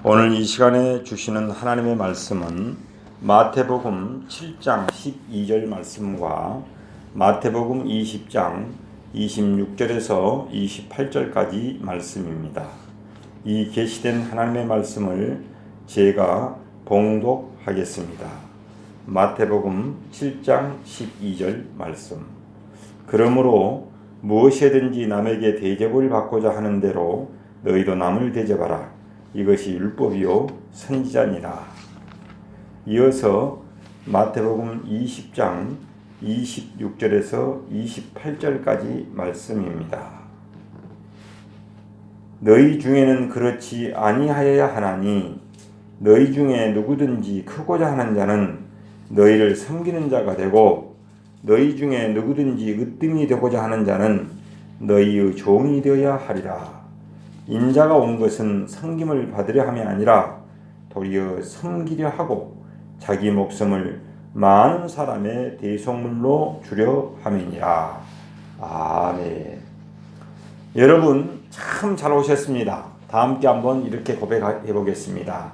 오늘 이 시간에 주시는 하나님의 말씀은 마태복음 7장 12절 말씀과 마태복음 20장 26절에서 28절까지 말씀입니다. 이 계시된 하나님의 말씀을 제가 봉독하겠습니다. 마태복음 7장 12절 말씀. 그러므로 무엇이든지 남에게 대접을 받고자 하는 대로 너희도 남을 대접하라. 이것이 율법이요 선지자니라. 이어서 마태복음 20장 26절에서 28절까지 말씀입니다. 너희 중에는 그렇지 아니하여야 하나니 너희 중에 누구든지 크고자 하는 자는 너희를 섬기는 자가 되고 너희 중에 누구든지 으뜸이 되고자 하는 자는 너희의 종이 되어야 하리라. 인자가 온 것은 섬김을 받으려 함이 아니라 도리어 섬기려 하고 자기 목숨을 많은 사람의 대속물로 주려 함이니라. 아멘. 여러분 참 잘 오셨습니다. 다 함께 한번 이렇게 고백해 보겠습니다.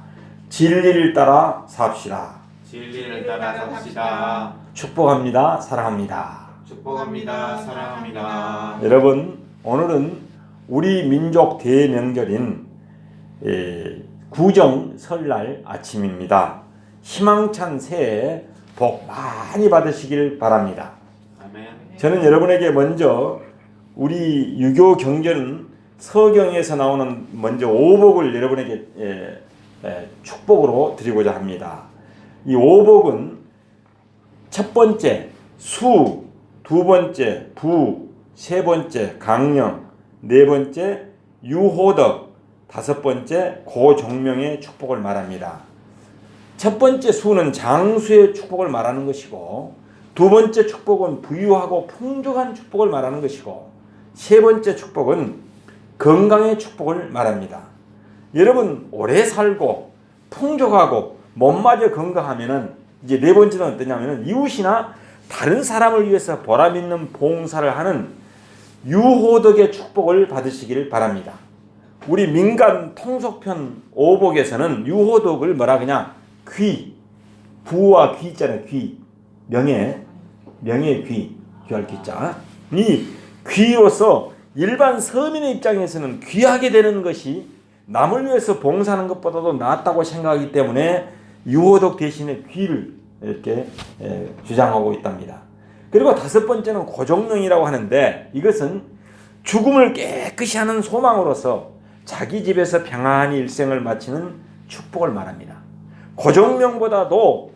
진리를 따라 삽시다. 진리를 따라 삽시다. 축복합니다. 사랑합니다. 축복합니다. 사랑합니다. 여러분 오늘은 우리 민족 대명절인 구정 설날 아침입니다. 희망찬 새해 복 많이 받으시길 바랍니다. 아멘. 저는 여러분에게 먼저 우리 유교 경전 서경에서 나오는 먼저 오복을 여러분에게 축복으로 드리고자 합니다. 이 오복은 첫 번째 수, 두 번째 부, 세 번째 강령, 네 번째 유호덕, 다섯 번째 고종명의 축복을 말합니다. 첫 번째 수는 장수의 축복을 말하는 것이고, 두 번째 축복은 부유하고 풍족한 축복을 말하는 것이고, 세 번째 축복은 건강의 축복을 말합니다. 여러분 오래 살고 풍족하고 몸마저 건강하면은 이제 네 번째는 어떠냐면은 이웃이나 다른 사람을 위해서 보람 있는 봉사를 하는 유호덕의 축복을 받으시기를 바랍니다. 우리 민간 통속편 오복에서는 유호덕을 뭐라 그냥 귀, 부와 귀 있잖아요. 귀, 명예 귀, 귀할 귀자. 이 귀로서 일반 서민의 입장에서는 귀하게 되는 것이 남을 위해서 봉사하는 것보다도 낫다고 생각하기 때문에 유호덕 대신에 귀를 이렇게 주장하고 있답니다. 그리고 다섯 번째는 고종명이라고 하는데, 이것은 죽음을 깨끗이 하는 소망으로서 자기 집에서 평안히 일생을 마치는 축복을 말합니다. 고종명보다도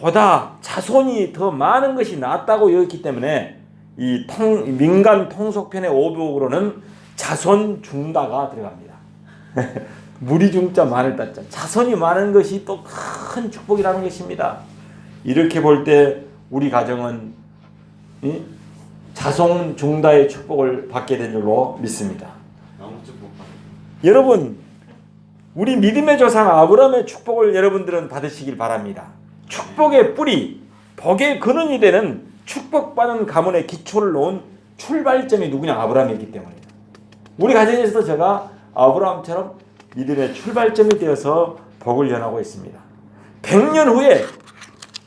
보다 자손이 더 많은 것이 낫다고 여겼기 때문에 이 민간 통속편의 오복으로는 자손 중다가 들어갑니다. 무리 중자 마늘 따자. 자손이 많은 것이 또 큰 축복이라는 것입니다. 이렇게 볼 때 우리 가정은 자손 중다의 축복을 받게 된 줄로 믿습니다. 너무 축복합니다. 여러분 우리 믿음의 조상 아브라함의 축복을 여러분들은 받으시길 바랍니다. 축복의 뿌리, 복의 근원이 되는 축복받은 가문의 기초를 놓은 출발점이 누구냐? 아브라함이기 때문입니다. 우리 가정에서도 제가 아브라함처럼 믿음의 출발점이 되어서 복을 연하고 있습니다. 100년 후에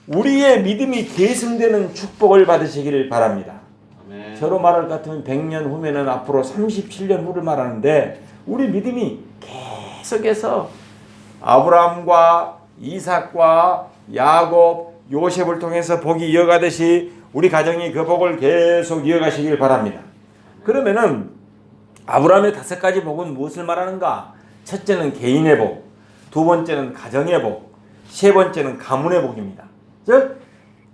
우리의 믿음이 계승되는 축복을 받으시기를 바랍니다. 아멘. 저로 말할 것 같으면 100년 후면은 앞으로 37년 후를 말하는데, 우리 믿음이 계속해서 아브라함과 이삭과 야곱, 요셉을 통해서 복이 이어가듯이 우리 가정이 그 복을 계속 이어가시길 바랍니다. 그러면은 아브라함의 5가지 복은 무엇을 말하는가? 첫째는 개인의 복, 두 번째는 가정의 복, 세 번째는 가문의 복입니다. 즉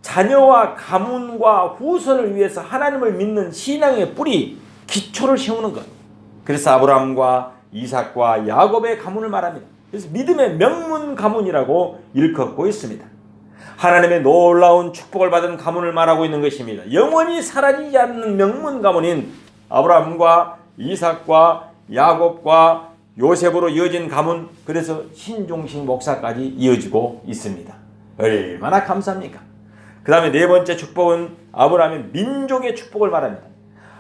자녀와 가문과 후손을 위해서 하나님을 믿는 신앙의 뿌리, 기초를 세우는 것. 그래서 아브라함과 이삭과 야곱의 가문을 말합니다. 그래서 믿음의 명문 가문이라고 일컫고 있습니다. 하나님의 놀라운 축복을 받은 가문을 말하고 있는 것입니다. 영원히 사라지지 않는 명문 가문인 아브라함과 이삭과 야곱과 요셉으로 이어진 가문, 그래서 신종식 목사까지 이어지고 있습니다. 얼마나 감사합니까? 그 다음에 네 번째 축복은 아브라함의 민족의 축복을 말합니다.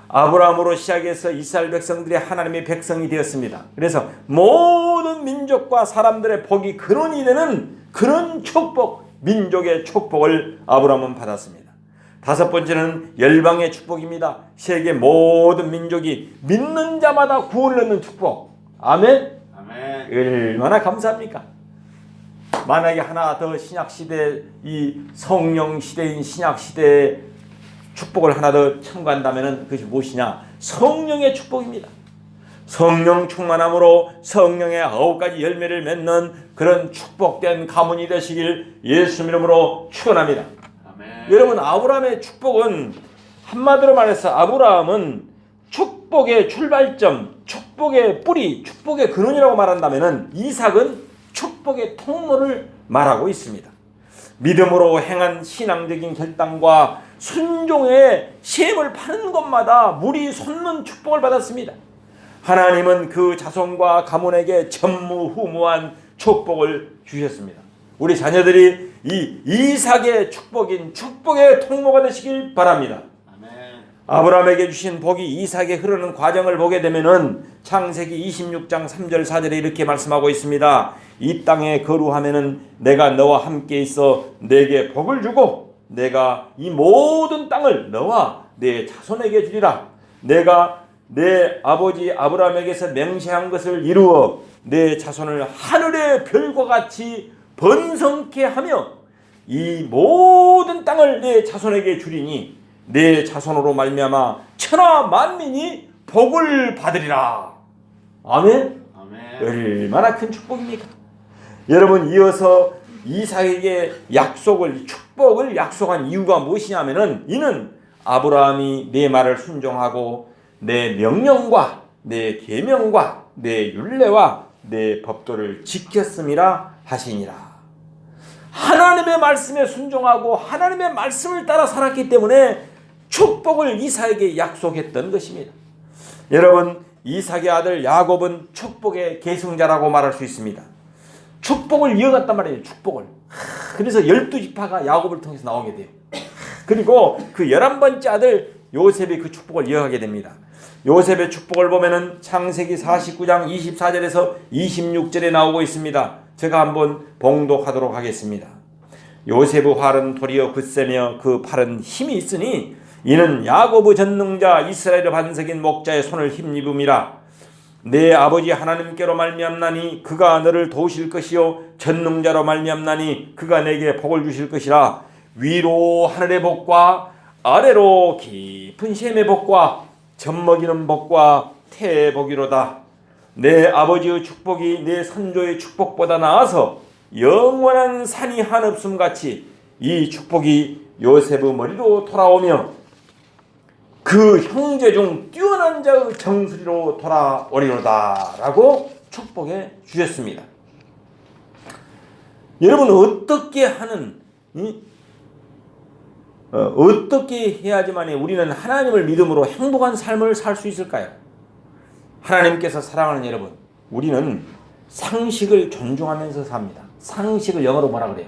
아브라함으로 시작해서 이스라엘 백성들이 하나님의 백성이 되었습니다. 그래서 모든 민족과 사람들의 복이 근원이 되는 그런 축복, 민족의 축복을 아브라함은 받았습니다. 다섯 번째는 열방의 축복입니다. 세계 모든 민족이 믿는 자마다 구원을 얻는 축복. 아멘. 아멘. 얼마나 감사합니까? 만약에 하나 더 신약시대, 이 성령 시대인 신약시대의 축복을 하나 더 첨가한다면 그것이 무엇이냐? 성령의 축복입니다. 성령 충만함으로 성령의 9가지 열매를 맺는 그런 축복된 가문이 되시길 예수 이름으로 축원합니다. 아멘. 여러분, 아브라함의 축복은 한마디로 말해서 아브라함은 축복의 출발점, 축복의 뿌리, 축복의 근원이라고 말한다면 이삭은 축복의 통로를 말하고 있습니다. 믿음으로 행한 신앙적인 결단과 순종의 셈을 파는 것마다 물이 솟는 축복을 받았습니다. 하나님은 그 자손과 가문에게 전무후무한 축복을 주셨습니다. 우리 자녀들이 이 이삭의 축복인 축복의 통로가 되시길 바랍니다. 아멘. 아브라함에게 주신 복이 이삭에 흐르는 과정을 보게 되면은 창세기 26장 3절 4절에 이렇게 말씀하고 있습니다. 이 땅에 거루하면은 내가 너와 함께 있어 내게 복을 주고 내가 이 모든 땅을 너와 내 자손에게 주리라. 내가 내 아버지 아브라함에게서 맹세한 것을 이루어 내 자손을 하늘의 별과 같이 번성케 하며 이 모든 땅을 내 자손에게 주리니 내 자손으로 말미암아 천하 만민이 복을 받으리라. 아멘. 아멘. 얼마나 큰 축복입니까? 여러분, 이어서 이삭에게 축복을 약속한 이유가 무엇이냐면은 이는 아브라함이 내 말을 순종하고 내 명령과 내 계명과 내 율례와 내 법도를 지켰음이라 하시니라. 하나님의 말씀에 순종하고 하나님의 말씀을 따라 살았기 때문에 축복을 이삭에게 약속했던 것입니다. 여러분, 이삭의 아들 야곱은 축복의 계승자라고 말할 수 있습니다. 축복을 이어갔단 말이에요. 축복을. 그래서 12지파가 야곱을 통해서 나오게 돼요. 그리고 그 11번째 아들 요셉이 그 축복을 이어가게 됩니다. 요셉의 축복을 보면은 창세기 49장 24절에서 26절에 나오고 있습니다. 제가 한번 봉독하도록 하겠습니다. 요셉의 활은 도리어 굳세며 그 팔은 힘이 있으니 이는 야곱의 전능자 이스라엘의 반석인 목자의 손을 힘입음이라. 내 아버지 하나님께로 말미암나니 그가 너를 도우실 것이요 전능자로 말미암나니 그가 내게 복을 주실 것이라. 위로 하늘의 복과 아래로 깊은 셈의 복과 젖먹이는 복과 태의 복이로다. 내 아버지의 축복이 내 선조의 축복보다 나아서 영원한 산이 한없음 같이 이 축복이 요셉의 머리로 돌아오며 그 형제 중 뛰어난 자의 정수리로 돌아오리로다 라고 축복해 주셨습니다. 여러분, 어떻게 해야지만 우리는 하나님을 믿음으로 행복한 삶을 살 수 있을까요? 하나님께서 사랑하는 여러분, 우리는 상식을 존중하면서 삽니다. 상식을 영어로 뭐라 그래요?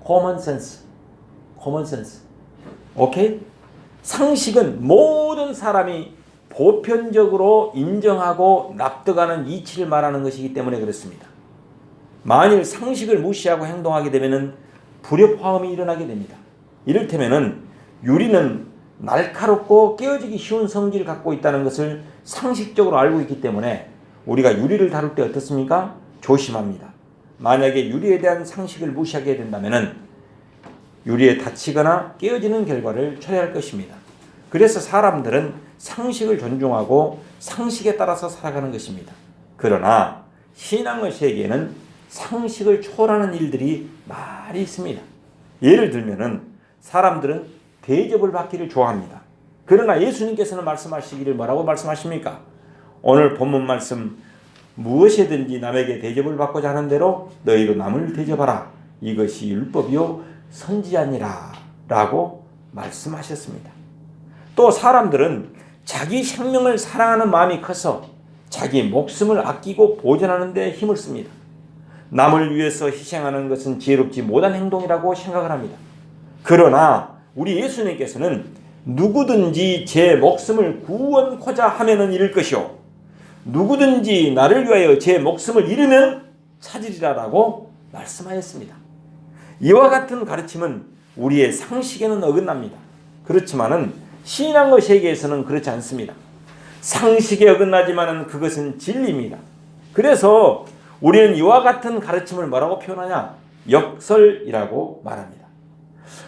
common sense. 오케이? 상식은 모든 사람이 보편적으로 인정하고 납득하는 이치를 말하는 것이기 때문에 그렇습니다. 만일 상식을 무시하고 행동하게 되면 불협화음이 일어나게 됩니다. 이를테면은 유리는 날카롭고 깨어지기 쉬운 성질을 갖고 있다는 것을 상식적으로 알고 있기 때문에 우리가 유리를 다룰 때 어떻습니까? 조심합니다. 만약에 유리에 대한 상식을 무시하게 된다면은 유리에 다치거나 깨어지는 결과를 초래할 것입니다. 그래서 사람들은 상식을 존중하고 상식에 따라서 살아가는 것입니다. 그러나 신앙의 세계에는 상식을 초월하는 일들이 많이 있습니다. 예를 들면은 사람들은 대접을 받기를 좋아합니다. 그러나 예수님께서는 말씀하시기를 뭐라고 말씀하십니까? 오늘 본문 말씀, 무엇이든지 남에게 대접을 받고자 하는 대로 너희도 남을 대접하라. 이것이 율법이요 선지자니라 라고 말씀하셨습니다. 또 사람들은 자기 생명을 사랑하는 마음이 커서 자기 목숨을 아끼고 보존하는 데 힘을 씁니다. 남을 위해서 희생하는 것은 지혜롭지 못한 행동이라고 생각을 합니다. 그러나 우리 예수님께서는 누구든지 제 목숨을 구원코자 하면은 잃을 것이요 누구든지 나를 위하여 제 목숨을 잃으면 찾으리라라고 말씀하였습니다. 이와 같은 가르침은 우리의 상식에는 어긋납니다. 그렇지만은 신앙의 세계에서는 그렇지 않습니다. 상식에 어긋나지만은 그것은 진리입니다. 그래서 우리는 이와 같은 가르침을 뭐라고 표현하냐? 역설이라고 말합니다.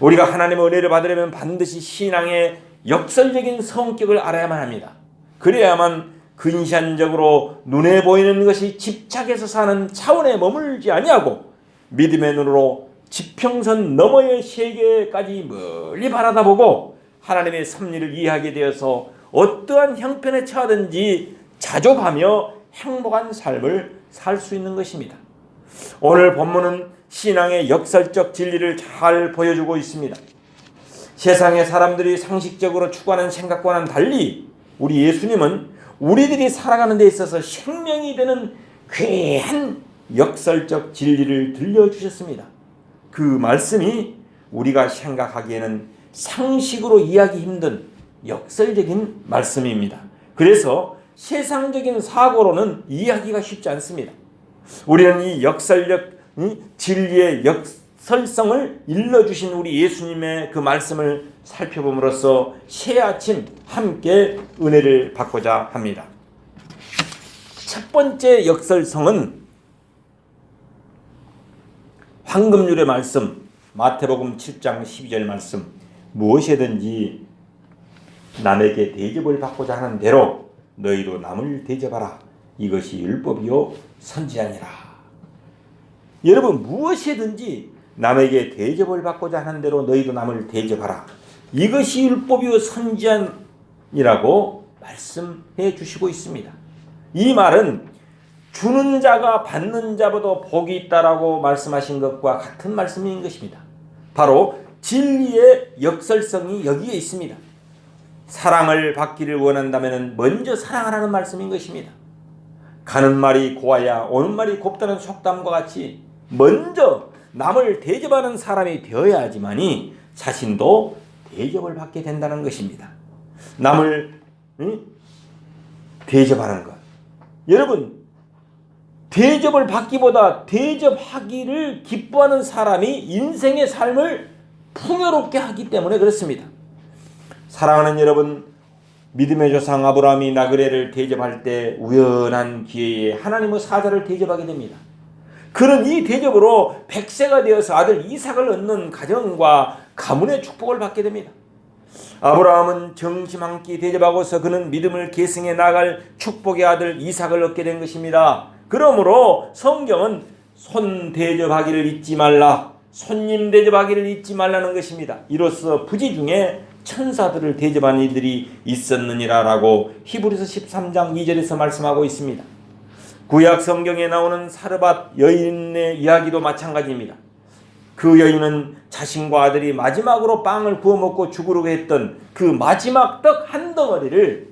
우리가 하나님의 은혜를 받으려면 반드시 신앙의 역설적인 성격을 알아야만 합니다. 그래야만 근시안적으로 눈에 보이는 것이 집착해서 사는 차원에 머물지 아니하고 믿음의 눈으로 지평선 너머의 세계까지 멀리 바라다보고 하나님의 섭리를 이해하게 되어서 어떠한 형편에 처하든지 자족하며 행복한 삶을 살 수 있는 것입니다. 오늘 본문은 신앙의 역설적 진리를 잘 보여주고 있습니다. 세상의 사람들이 상식적으로 추구하는 생각과는 달리 우리 예수님은 우리들이 살아가는 데 있어서 생명이 되는 귀한 역설적 진리를 들려주셨습니다. 그 말씀이 우리가 생각하기에는 상식으로 이해하기 힘든 역설적인 말씀입니다. 그래서 세상적인 사고로는 이해하기가 쉽지 않습니다. 우리는 이 역설적 진리의 역설성을 일러주신 우리 예수님의 그 말씀을 살펴봄으로써 새 아침 함께 은혜를 받고자 합니다. 첫 번째 역설성은 황금률의 말씀, 마태복음 7장 12절 말씀, 무엇이든지 남에게 대접을 받고자 하는 대로 너희도 남을 대접하라. 이것이 율법이요 선지자니라. 여러분, 무엇이든지 남에게 대접을 받고자 하는 대로 너희도 남을 대접하라. 이것이 율법이요 선지자니라고 말씀해 주시고 있습니다. 이 말은 주는 자가 받는 자보다 복이 있다라고 말씀하신 것과 같은 말씀인 것입니다. 바로 진리의 역설성이 여기에 있습니다. 사랑을 받기를 원한다면 먼저 사랑하라는 말씀인 것입니다. 가는 말이 고와야 오는 말이 곱다는 속담과 같이 먼저 남을 대접하는 사람이 되어야지만이 자신도 대접을 받게 된다는 것입니다. 남을 대접하는 것. 여러분, 대접을 받기보다 대접하기를 기뻐하는 사람이 인생의 삶을 풍요롭게 하기 때문에 그렇습니다. 사랑하는 여러분, 믿음의 조상 아브라함이 나그네를 대접할 때 우연한 기회에 하나님의 사자를 대접하게 됩니다. 그는 이 대접으로 100세가 되어서 아들 이삭을 얻는 가정과 가문의 축복을 받게 됩니다. 아브라함은 정심 한 끼 대접하고서 그는 믿음을 계승해 나갈 축복의 아들 이삭을 얻게 된 것입니다. 그러므로 성경은 손 대접하기를 잊지 말라, 손님 대접하기를 잊지 말라는 것입니다. 이로써 부지 중에 천사들을 대접한 이들이 있었느니라라고 히브리서 13장 2절에서 말씀하고 있습니다. 구약 성경에 나오는 사르밧 여인의 이야기도 마찬가지입니다. 그 여인은 자신과 아들이 마지막으로 빵을 구워 먹고 죽으려고 했던 그 마지막 떡 한 덩어리를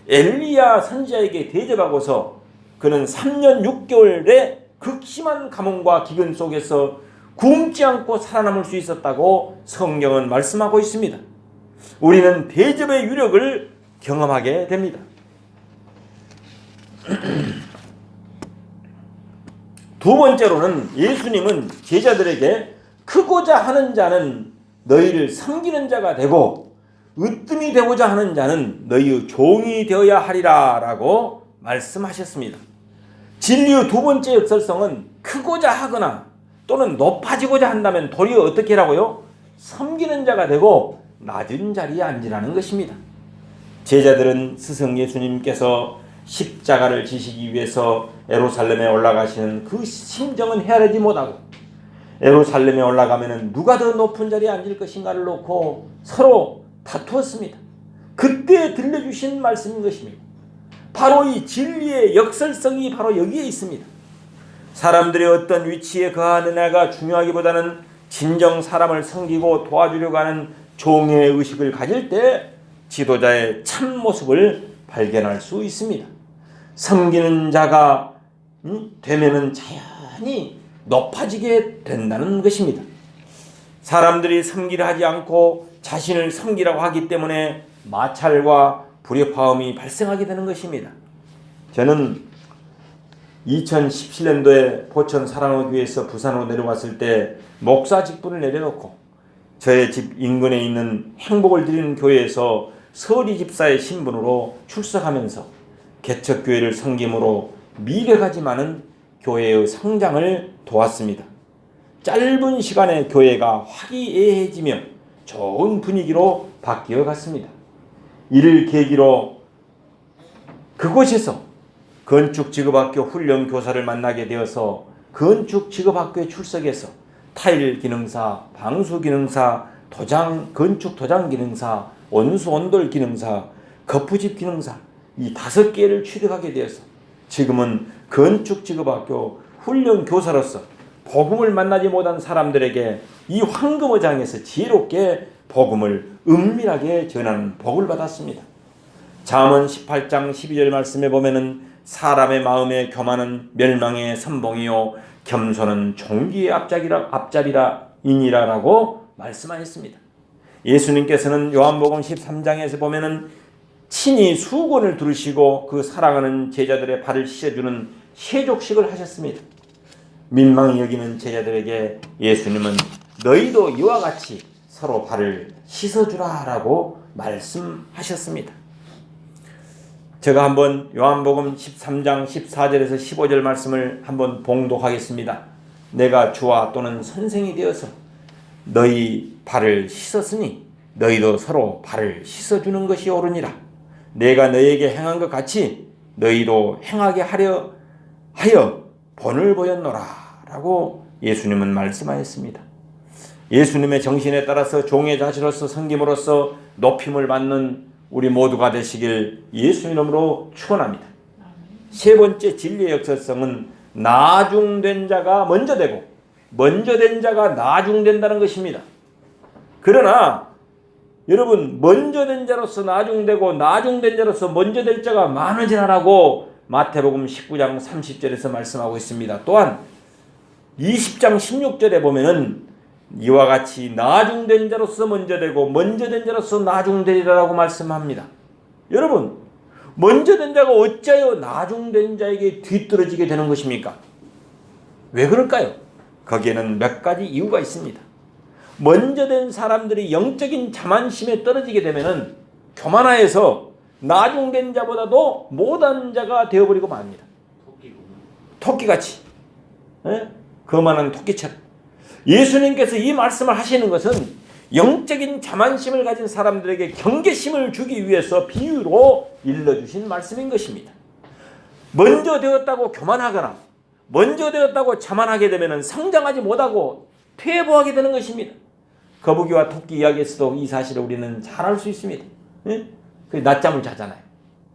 엘리야 선지자에게 대접하고서 그는 3년 6개월의 극심한 가뭄과 기근 속에서 굶지 않고 살아남을 수 있었다고 성경은 말씀하고 있습니다. 우리는 대접의 유력을 경험하게 됩니다. 두 번째로는 예수님은 제자들에게 크고자 하는 자는 너희를 섬기는 자가 되고 으뜸이 되고자 하는 자는 너희의 종이 되어야 하리라 라고 말씀하셨습니다. 진리의 두 번째 역설성은 크고자 하거나 또는 높아지고자 한다면 도리어 어떻게 하라고요? 섬기는 자가 되고 낮은 자리에 앉으라는 것입니다. 제자들은 스승 예수님께서 십자가를 지시기 위해서 예루살렘에 올라가시는 그 심정은 헤아리지 못하고 예루살렘에 올라가면 누가 더 높은 자리에 앉을 것인가를 놓고 서로 다투었습니다. 그때 들려주신 말씀인 것입니다. 바로 이 진리의 역설성이 바로 여기에 있습니다. 사람들이 어떤 위치에 거하느냐가 중요하기보다는 진정 사람을 섬기고 도와주려고 하는 종의 의식을 가질 때 지도자의 참모습을 발견할 수 있습니다. 섬기는 자가 되면은 자연히 높아지게 된다는 것입니다. 사람들이 섬기려 하지 않고 자신을 섬기라고 하기 때문에 마찰과 불협화음이 발생하게 되는 것입니다. 저는 2017년도에 포천 사랑어교회에서 부산으로 내려왔을 때 목사 직분을 내려놓고 저의 집 인근에 있는 행복을 드리는 교회에서 서리 집사의 신분으로 출석하면서 개척교회를 섬김으로 미래가지만은 교회의 성장을 도왔습니다. 짧은 시간에 교회가 화기애애해지며 좋은 분위기로 바뀌어 갔습니다. 이를 계기로 그곳에서 건축직업학교 훈련교사를 만나게 되어서 건축직업학교에 출석해서 타일 기능사, 방수 기능사, 건축 도장 기능사, 온수 온돌 기능사, 거푸집 기능사 이 5개를 취득하게 되어서 지금은 건축직업학교 훈련교사로서 복음을 만나지 못한 사람들에게 이 황금어장에서 지혜롭게 복음을 은밀하게 전하는 복을 받았습니다. 잠언 18장 12절 말씀에 보면은 사람의 마음에 교만은 멸망의 선봉이요 겸손은 종기의 앞잡이라니라라고 말씀하셨습니다. 예수님께서는 요한복음 13장에서 보면은 친히 수건을 두르시고 그 사랑하는 제자들의 발을 씻어주는 세족식을 하셨습니다. 민망히 여기는 제자들에게 예수님은 너희도 이와 같이 서로 발을 씻어주라라고 말씀하셨습니다. 제가 한번 요한복음 13장 14절에서 15절 말씀을 한번 봉독하겠습니다. 내가 주와 또는 선생이 되어서 너희 발을 씻었으니 너희도 서로 발을 씻어주는 것이 옳으니라. 내가 너희에게 행한 것 같이 너희도 행하게 하여 본을 보였노라 라고 예수님은 말씀하였습니다. 예수님의 정신에 따라서 종의 자식으로서 섬김으로써 높임을 받는 우리 모두가 되시길 예수 이름으로 축원합니다. 세 번째 진리의 역사성은 나중된 자가 먼저 되고 먼저 된 자가 나중된다는 것입니다. 그러나 여러분 먼저 된 자로서 나중되고 나중된 자로서 먼저 될 자가 많으지라라고 마태복음 19장 30절에서 말씀하고 있습니다. 또한 20장 16절에 보면은 이와 같이 나중된 자로서 먼저 되고 먼저 된 자로서 나중되리라고 말씀합니다. 여러분 먼저 된 자가 어찌하여 나중된 자에게 뒤떨어지게 되는 것입니까? 왜 그럴까요? 거기에는 몇 가지 이유가 있습니다. 먼저 된 사람들이 영적인 자만심에 떨어지게 되면은 교만하여서 나중된 자보다도 못한 자가 되어버리고 맙니다. 토끼같이 거만한 토끼처럼. 예수님께서 이 말씀을 하시는 것은 영적인 자만심을 가진 사람들에게 경계심을 주기 위해서 비유로 일러주신 말씀인 것입니다. 먼저 되었다고 교만하거나 먼저 되었다고 자만하게 되면 성장하지 못하고 퇴보하게 되는 것입니다. 거북이와 토끼 이야기에서도 이 사실을 우리는 잘 알 수 있습니다. 낮잠을 자잖아요.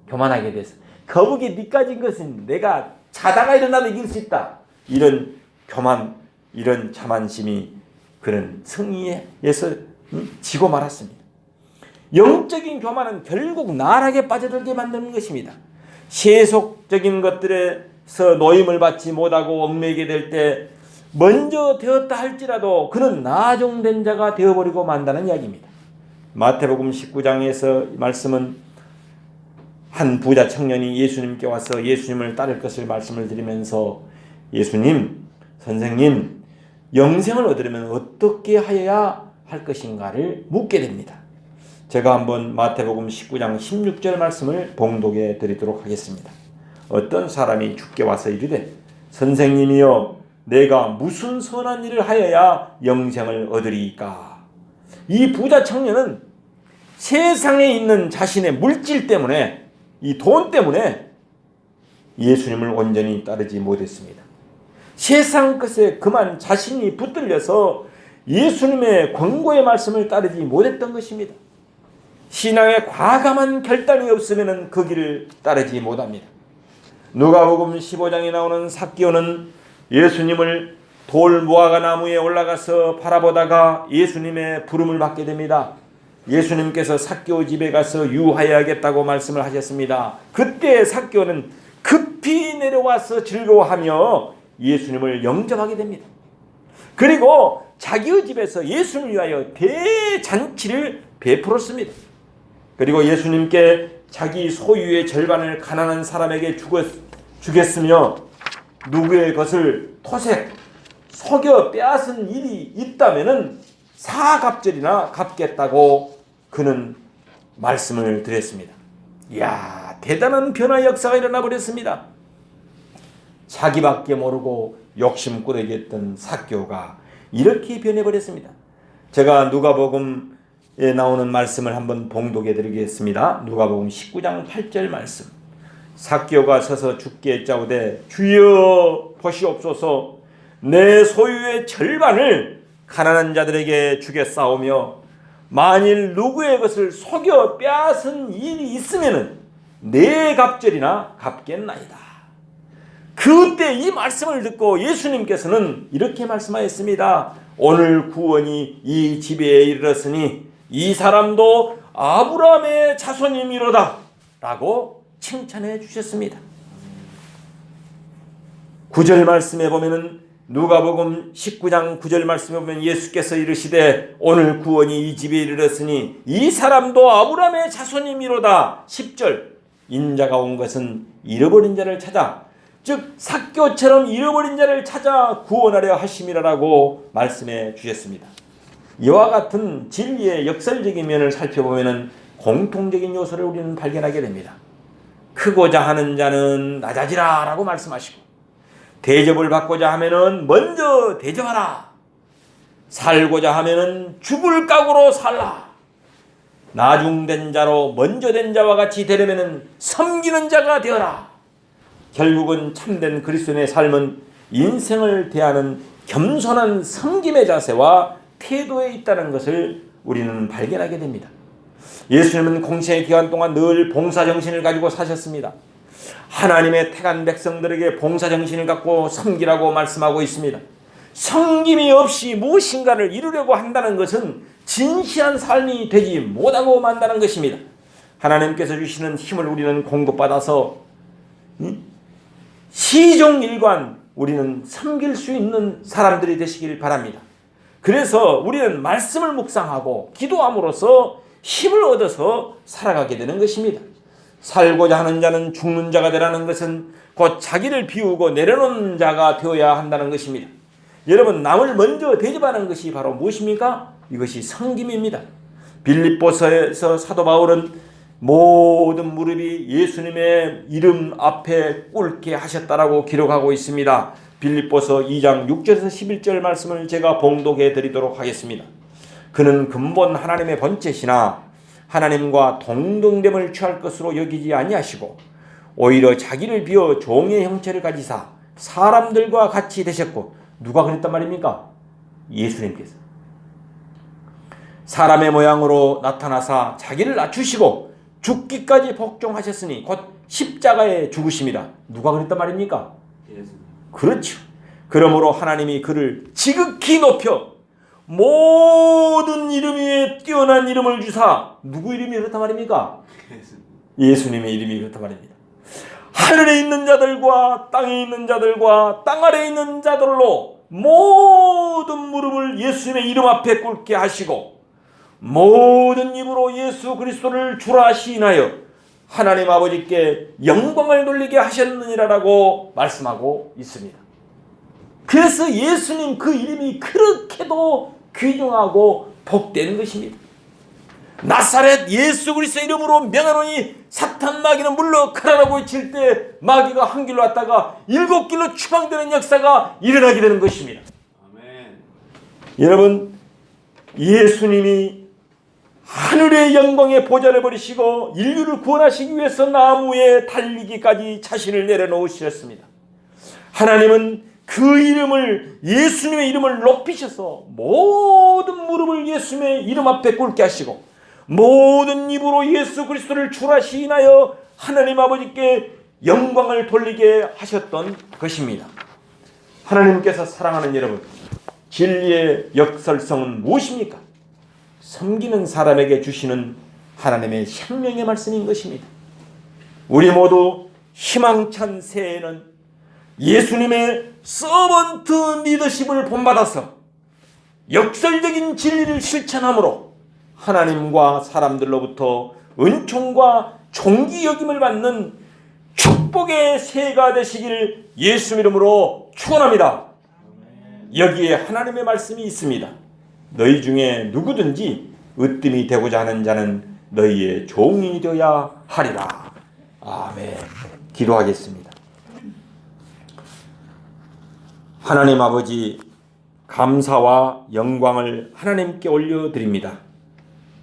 교만하게 돼서. 거북이 니까진 것은 내가 자다가 일어나도 이길 수 있다. 이런 교만, 이런 자만심이 그런 승리에서 지고 말았습니다. 영적인 교만은 결국 나락에 빠져들게 만드는 것입니다. 세속적인 것들에서 노임을 받지 못하고 얽매이게 될 때 먼저 되었다 할지라도 그는 나중된 자가 되어버리고 만다는 이야기입니다. 마태복음 19장에서 말씀은 한 부자 청년이 예수님께 와서 예수님을 따를 것을 말씀을 드리면서 예수님, 선생님, 영생을 얻으려면 어떻게 하여야 할 것인가를 묻게 됩니다. 제가 한번 마태복음 19장 16절 말씀을 봉독해 드리도록 하겠습니다. 어떤 사람이 주께 와서 이르되 선생님이여 내가 무슨 선한 일을 하여야 영생을 얻으리이까. 이 부자 청년은 세상에 있는 자신의 물질 때문에 이 돈 때문에 예수님을 온전히 따르지 못했습니다. 세상 것에 그만 자신이 붙들려서 예수님의 권고의 말씀을 따르지 못했던 것입니다. 신앙에 과감한 결단이 없으면 그 길을 따르지 못합니다. 누가복음 15장에 나오는 삭개오는 예수님을 돌 무화과 나무에 올라가서 바라보다가 예수님의 부름을 받게 됩니다. 예수님께서 삭개오 집에 가서 유하여야겠다고 말씀을 하셨습니다. 그때 삭개오는 급히 내려와서 즐거워하며 예수님을 영접하게 됩니다. 그리고 자기의 집에서 예수님을 위하여 대잔치를 베풀었습니다. 그리고 예수님께 자기 소유의 절반을 가난한 사람에게 주겠으며 누구의 것을 토색, 속여 빼앗은 일이 있다면은 사갑절이나 갚겠다고 그는 말씀을 드렸습니다. 이야, 대단한 변화의 역사가 일어나 버렸습니다. 자기밖에 모르고 욕심꾸러기 했던 삭개오가 이렇게 변해버렸습니다. 제가 누가복음에 나오는 말씀을 한번 봉독해 드리겠습니다. 누가복음 19장 8절 말씀. 삭개오가 서서 주께 짜오되 주여 보시옵소서, 내 소유의 절반을 가난한 자들에게 주겠사오며 만일 누구의 것을 속여 빼앗은 일이 있으면 네 갑절이나 갚겠나이다. 그때 이 말씀을 듣고 예수님께서는 이렇게 말씀하였습니다. 오늘 구원이 이 집에 이르렀으니 이 사람도 아브라함의 자손이미로다 라고 칭찬해 주셨습니다. 9절 말씀에 보면은 누가복음 19장 9절 말씀에 보면 예수께서 이르시되 오늘 구원이 이 집에 이르렀으니 이 사람도 아브라함의 자손이미로다. 10절 인자가 온 것은 잃어버린 자를 찾아, 즉 삭개오처럼 잃어버린 자를 찾아 구원하려 하심이라고 말씀해 주셨습니다. 이와 같은 진리의 역설적인 면을 살펴보면 공통적인 요소를 우리는 발견하게 됩니다. 크고자 하는 자는 낮아지라 라고 말씀하시고, 대접을 받고자 하면은 먼저 대접하라. 살고자 하면은 죽을 각오로 살라. 나중된 자로 먼저 된 자와 같이 되려면은 섬기는 자가 되어라. 결국은 참된 그리스도인의 삶은 인생을 대하는 겸손한 섬김의 자세와 태도에 있다는 것을 우리는 발견하게 됩니다. 예수님은 공생의 기간 동안 늘 봉사정신을 가지고 사셨습니다. 하나님의 택한 백성들에게 봉사정신을 갖고 섬기라고 말씀하고 있습니다. 섬김이 없이 무엇인가를 이루려고 한다는 것은 진실한 삶이 되지 못하고 만다는 것입니다. 하나님께서 주시는 힘을 우리는 공급받아서 시종일관 우리는 섬길 수 있는 사람들이 되시길 바랍니다. 그래서 우리는 말씀을 묵상하고 기도함으로써 힘을 얻어서 살아가게 되는 것입니다. 살고자 하는 자는 죽는 자가 되라는 것은 곧 자기를 비우고 내려놓는 자가 되어야 한다는 것입니다. 여러분, 남을 먼저 대접하는 것이 바로 무엇입니까? 이것이 섬김입니다. 빌립보서에서 사도 바울은 모든 무릎이 예수님의 이름 앞에 꿇게 하셨다라고 기록하고 있습니다. 빌립보서 2장 6절에서 11절 말씀을 제가 봉독해 드리도록 하겠습니다. 그는 근본 하나님의 본체시나 하나님과 동등됨을 취할 것으로 여기지 아니하시고 오히려 자기를 비워 종의 형체를 가지사 사람들과 같이 되셨고, 누가 그랬단 말입니까? 예수님께서 사람의 모양으로 나타나사 자기를 낮추시고 죽기까지 복종하셨으니 곧 십자가에 죽으심이다. 누가 그랬단 말입니까? 그렇죠. 그러므로 하나님이 그를 지극히 높여 모든 이름 위에 뛰어난 이름을 주사, 누구 이름이 그렇단 말입니까? 예수님의 이름이 그렇단 말입니다. 하늘에 있는 자들과 땅에 있는 자들과 땅 아래에 있는 자들로 모든 무릎을 예수님의 이름 앞에 꿇게 하시고 모든 입으로 예수 그리스도를 주라 시인하여 하나님 아버지께 영광을 돌리게 하셨느니라라고 말씀하고 있습니다. 그래서 예수님 그 이름이 그렇게도 귀중하고 복된 것입니다. 나사렛 예수 그리스도 이름으로 명하노니 사탄 마귀는 물러가라라고 외칠 때 마귀가 한 길로 왔다가 7길로 추방되는 역사가 일어나게 되는 것입니다. 아멘. 여러분, 예수님이 하늘의 영광의 보좌를 버리시고 인류를 구원하시기 위해서 나무에 달리기까지 자신을 내려놓으셨습니다. 하나님은 그 이름을, 예수님의 이름을 높이셔서 모든 무릎을 예수님의 이름 앞에 꿇게 하시고 모든 입으로 예수 그리스도를 주라 시인하여 하나님 아버지께 영광을 돌리게 하셨던 것입니다. 하나님께서 사랑하는 여러분, 진리의 역설성은 무엇입니까? 섬기는 사람에게 주시는 하나님의 생명의 말씀인 것입니다. 우리 모두 희망찬 새해에는 예수님의 서번트 리더십을 본받아서 역설적인 진리를 실천함으로 하나님과 사람들로부터 은총과 존귀 여김을 받는 축복의 새해가 되시기를 예수 이름으로 축원합니다. 여기에 하나님의 말씀이 있습니다. 너희 중에 누구든지 으뜸이 되고자 하는 자는 너희의 종이 되어야 하리라. 아멘. 기도하겠습니다. 하나님 아버지, 감사와 영광을 하나님께 올려드립니다.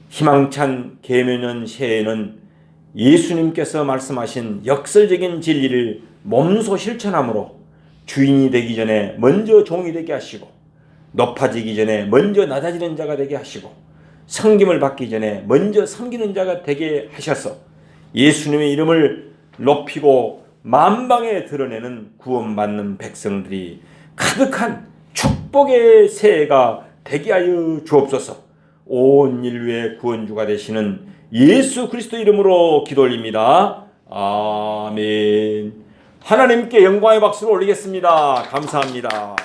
희망찬 계명년 새해에는 예수님께서 말씀하신 역설적인 진리를 몸소 실천함으로 주인이 되기 전에 먼저 종이 되게 하시고, 높아지기 전에 먼저 낮아지는 자가 되게 하시고, 섬김을 받기 전에 먼저 섬기는 자가 되게 하셔서 예수님의 이름을 높이고 만방에 드러내는 구원받는 백성들이 가득한 축복의 새해가 되게 하여 주옵소서. 온 인류의 구원주가 되시는 예수 그리스도 이름으로 기도 올립니다. 아멘. 하나님께 영광의 박수를 올리겠습니다. 감사합니다.